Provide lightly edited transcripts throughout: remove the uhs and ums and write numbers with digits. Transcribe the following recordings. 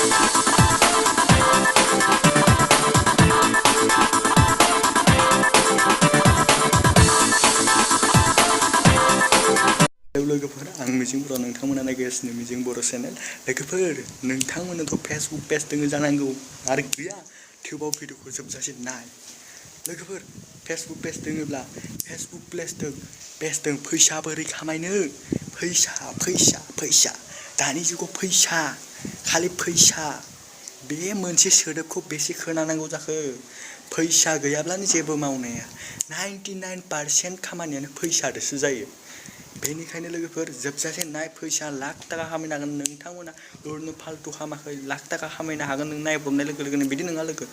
लोगोफोर आं मिजिं बर' नोंथांमोना नायगासिनो मिजिं बर' चेनेल लोगोफोर नोंथांमोनाथ' फेसबुक पेज दोङो जानांगौ आरो गैया थेवबाबो भिडिअखौ जोबजासिम नाय लोगोफोर फेसबुक पेज दोङोब्ला फेसबुक पेजजों फैसा बोरै खामायनो फैसा दानि जुगाव फैसा खालि फैसा बे मोनसे सोदोबखौ बेसे खोनानांगौ जाखो फैसा गैयाब्लानो जेबो मावनो हाया 99% खामानियानो फैसादोसो जायो बेनिखायनो लोगोफोर जोबजासे नाय फैसा लाख थाखा खामायनो हागोन नोंथांमोना ओरैनो फालतु खामाखै लाख थाखा खामायनो हागोन नों नायब्रबनाय लोगो लोगोनो बिदि नङा लोगो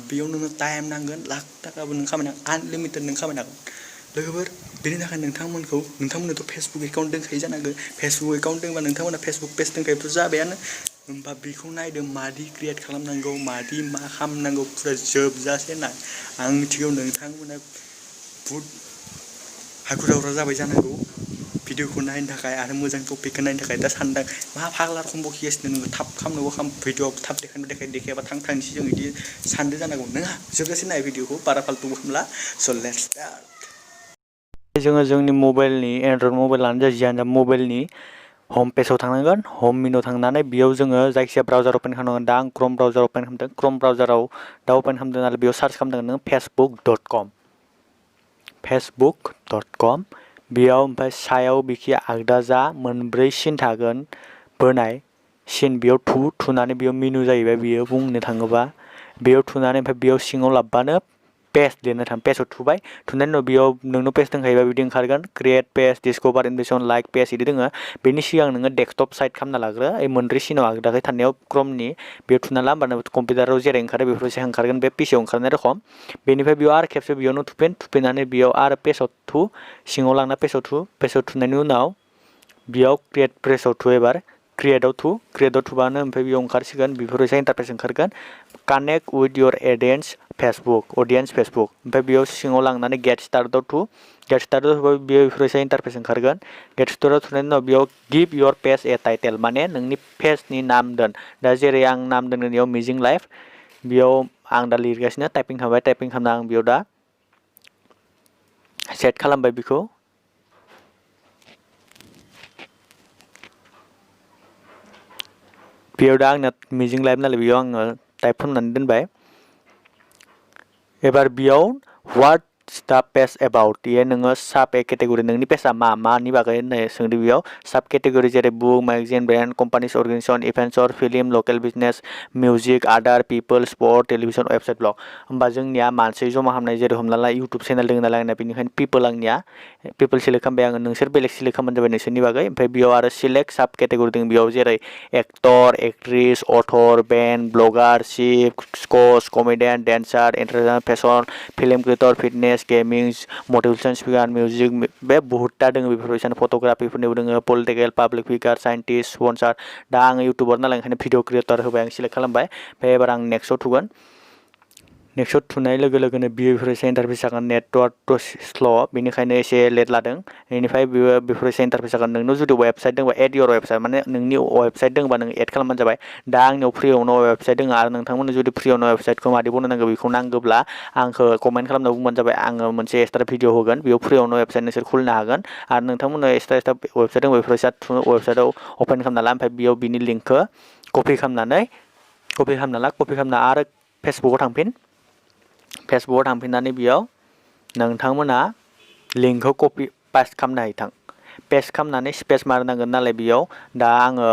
बेयाव नोङो टाइम नांगोन लाख थाखाबो नों खामायनो हागोन आनलिमिटेड नों खामायनो हागोन लोगोफोर बेनि थाखाय नोंथांमोननोथ' फेसबुक एकाउन्ट दंखायो जानांगौ फेसबुक एकाउन्ट दंबा नोंथांमोना फेसबुक पेज दंखायोथ' जाबायानो होमबा बेखौ नायदो मादि क्रियेट खालामनांगौ मादि मा खालामनांगौ फुरा जोबजासे नाय आं मिथिगौ नोंथांमोना बुहुद हाखु दावरा जाबाय जानांगौ भिडिअखौ नायनो थाखाय आरो मोजां टपिकखौ नायनो थाखाय दा सानदों मा फाग्ला रखम बखिगासिनो नोङो थाब खालामनोबो भिडिअ थाब देखायाबा थांनोसै जों बिदि सानदो जानांगौ नोंहा जोबजासे नाय भिडिअखौ बारा फालतुबो खालामला स' लेट्स स्टार्ट जोङो जोंनि मबाइलनि एन्ड्रइड मबाइलानो जा जियानो जा मबाइलनि हम पेजाव थांनांगोन हम मेनुआव थांनानै बेयाव जोङो जायखिजाया ब्राउजार अपेन खालामनांगोन दा आं क्रम ब्राउजार अपेन खालामदों क्रम ब्राउजाराव दा अपेन खालामदों नालाय बेयाव सार्च खालामदों नों facebook.com बेयाव ओमफ्राय सायाव बिखि आगदा जा मोनब्रै सिन थागोन बोनाय सिन बेयाव थुनानै बेयाव मेनु जाहैबाय बेयो बुंनो थाङोबा बेयाव थुनानै ओमफ्राय बेयाव सिङाव लाबबानो पेज लिरनो थाङो पेजाव थुनायनि उनाव बेयाव नोंनाव पेज दंखायोबा बिदि ओंखारगोन create page डिस्कभार innovation like page बिदि दोङो बेनि सिगां नोङो डेस्कटप साइड खालामना लाग्रो ओइ मोनब्रै सिनाव आगदाखै थानायाव क्रमनि बेयाव थुना ला होमबानो कम्पिउटाराव जेरै ओंखारो बेफोरबायसा ओंखारगोन बे पिसिआव ओंखारनाय रखम बेनिफ्राय बेयाव आरो खेबसे बेयावनो थुफिननानै बेयाव आरो पेजाव सिङाव लांना पेजाव थुनायनि उनाव बेयाव क्रिएट पेजाव एबार क्रिएटआव थुबानो ओमफ्राय बेयाव ओंखारसिगोन बेफोरबायसा इन्टारफेस ओंखारगोन connect with your audience Facebook ओमफ्राय बेयाव सिङाव लांनानै गेट स्टार्टआव थुबा बेयाव बेफोरबायसा इन्टारफेस ओंखारगोन गेट स्टार्टआव थुनायनि उनाव बेयाव give your page A title माने नोंनि पेजनि नाम दोन दा जेरै आं नाम दोनगोन बेयाव मिजिं लाइफ बेयाव आं दा लिरगासिनो टाइपिं खालामना आं बेयाव दा सेट खालामबाय बेखौ बेयाव दा आंना मिजिं लाइफ नालाय बेयाव आङो टाइप खालामनानै दोनबाय एबार बेयाव व्हाट्स दा पेज एबाउट बेयो नोङो साब केटेगरि नोंनि पेजआ मानि बागै होननाय सोंदों बेयाव साब केटेगरि जेरै book magazine brand companies organisation events film local business music other people sport television website blog होमबा जोंनिया मानसि जमा खालामनाय जेरै हमना ला इउटुब चेनेल दङ नालाय आंना बेनिखायनो पिपल सिलेक्ट खालामबाय आङो नोंसोर बेलेग सिलेक्ट खालामबानो जाबाय नोंसोरनि बागै ओमफ्राय बेयाव आरो सिलेक्ट साब केटेगरि दङ बेयाव जेरै actor actress author band blogger chef coach comedian dancer entertainer fashion film creator fitness gaming motivation speaker music बे बहुतता दङ बेफोरबायदिनो फट'ग्राफिफोरनिबो दङ political public figure scientist sponsor दा आङो इउटुबार नालाय ओंखायनो भिडिअ क्रिएटर होबाय आं सिलेक्ट खालामबाय ओमफ्राय एबार आं नेक्स्टआव थुगोन नेक्स्टआव थुनाय लोगो लोगोनो बेफोरबायसा इन्टारफेस जागोन नेटवार्क स्ल' बेनिखायनो एसे लेट लादों बेनिफ्राय बेफोरबायसा इन्टारफेस जागोन नोंनाव जुदि वेबसाइट दंबा एड इयर वेबसाइट माने नोंनि वेबसाइट दंबा नों एड खालामबानो जाबाय दा आंनियाव फ्रियावनो वेबसाइट दङ आरो नोंथांमोननो जुदि फ्रियावनो वेबसाइटखौ मादि बनायनांगौ बेखौ नांगौब्ला आंखौ कमेन्ट खालामना बुंबानो जाबाय आङो मोनसे एक्सट्रा भिडिअ होगोन बेयाव फ्रियावनो वेबसाइट नोंसोर खुलिनो हागोन आरो नोंथांमोननो एक्सट्रा वेबसाइट दङ बेफोरबायसा वेबसाइटआव अपेन खालामना ला ओमफ्राय बेयाव बिनि लिंकखौ कपि खालामना आरो फेसबुकआव थांफिननानै बेयाव नोंथांमोना लिंकखौ कपि पास्ट खालामनो हायो पेस्ट खालामनानै स्पेस मारनांगोन नालाय बेयाव दा आङो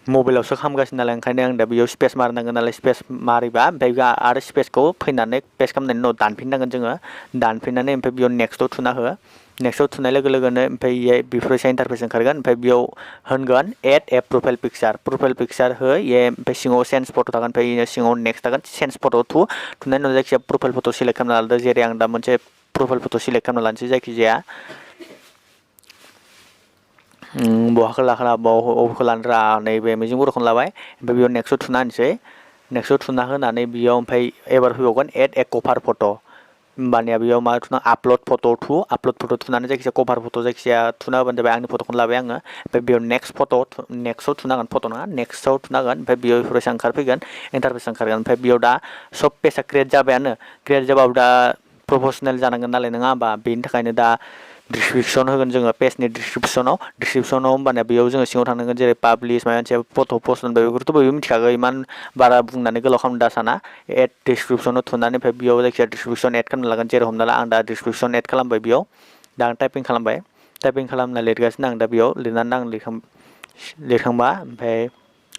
मबाइलावसो खालामगासिनो नालाय ओंखायनो आं दा बेयाव स्पेस मारनांगोन नालाय स्पेस मारिबा ओमफ्राय आरो स्पेसखौ फैनानै पेस्ट खालामनायनि उनाव दानफिननांगोन जोङो दानफिननानै ओमफ्राय बेयाव नेक्स्टआव थुना हो नेक्स्टआव थुनाय लोगो लोगोनो ओमफ्राय बेफोरबायसा इन्टारफेस ओंखारगोन ओमफ्राय बेयाव होनगोन एड ए प्रफाइल पिकचार हो ओमफ्राय सिङाव सेन्स फट' थागोन ओमफ्राय सिङाव नेक्स्ट थागोन सेन्स फट' थुनायनि उनाव जायखिजाया प्रफाइल फट' सिलेक्ट खालामना लादो जेरै आं दा मोनसे प्रफाइल फट' सिलेक्ट खालामना लानोसै जायखिजाया बहाखौ लानो रा नैबे मिजिं बर'खौनो लाबाय ओमफ्राय बेयाव नेक्स्टआव थुना होनोसै नेक्स्टआव थुना होनानै बेयाव ओमफ्राय एबार फैबावगोन एड ए कभार फट' होमबानिया बेयाव मा थुना आपल'ड फट' थुनानै जायखिजाया कभार फट' जायखिजाया थुना होबानो जाबाय आंनि फट'खौनो लाबाय आङो ओमफ्राय बेयाव नेक्स्टआव थुनांगोन फट' नङा नेक्स्टआव थुनांगोन ओमफ्राय बेयाव बेफोरबायसा ओंखारफैगोन इन्टारफेस ओंखारगोन ओमफ्राय बेयाव दा सब पेजआ क्रियेट जाबायानो क्रियेट जाबाबो दा प्रफेसनेल जानांगोन नालाय नङा होमबा बेनि थाखायनो दा डिसक्रिपसन होगोन जोङो पेजनि डिसक्रिपसनाव होमबानिया बेयाव जोङो सिङाव थांनांगोन जेरै पाब्लिश माबा मोनसे फट' पस्ट होनबाय बेफोरथ' बयबो मिथिखागौ इमान बारा बुंनानै गोलाव खालामनो दा साना एड डिसक्रिपसनाव थुनानै ओमफ्राय बेयाव जायखिजाया डिसक्रिपसन एड खालामना लागोन जेरै हमना ला आं दा डिसक्रिपसन एड खालामबाय बेयाव दा आं टाइपिं खालामबाय टाइपिं खालामना लिरगासिनो आं दा बेयाव लिरनानै आं लिरखांबा ओमफ्राय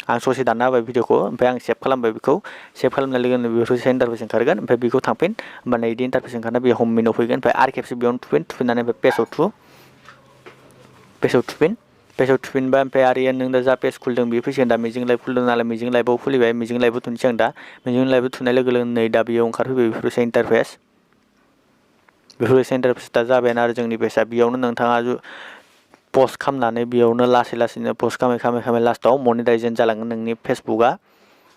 आं ससे दानना होबाय भिडिअखौ ओमफ्राय आं सेभ खालामबाय बेखौ सेभ खालामनाय लोगो लोगोनो बेफोरबायसा इन्टारफेस ओंखारगोन ओमफ्राय बेखौ थांफिन होमबाना बिदि इन्टारफेस ओंखारना बेयाव हम मेनुआव फैगोन ओमफ्राय आरो खेबसे बेयावनो थुफिननानै ओमफ्राय पेजाव थुफिनबा ओमफ्राय आरो नों दा जा पेज खुलिदों बेयो फैसिगोन दा मिजिं लाइभ खुलिदों नालाय मिजिं लाइभआव खुलिबाय मिजिं लाइभआव थुनोसै आं दा मिजिं लाइभआव थुनाय लोगो लोगो नै दा बेयाव ओंखारफैबाय बेफोरबायसा इन्टारफेस दा जाबायानो आरो जोंनि पेजआ बेयावनो नोंथाङा पस्ट खालामनानै बेयावनो लासैनो पस्ट खालामै लास्टआव मनिटाइजेसन जालांगोन नोंनि फेसबुकआ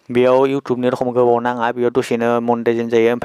बेयाव इउटुबनि रखम गोबाव नाङा बेयाव दसेनो मनिटाइजेसन जायो ओमफ्राय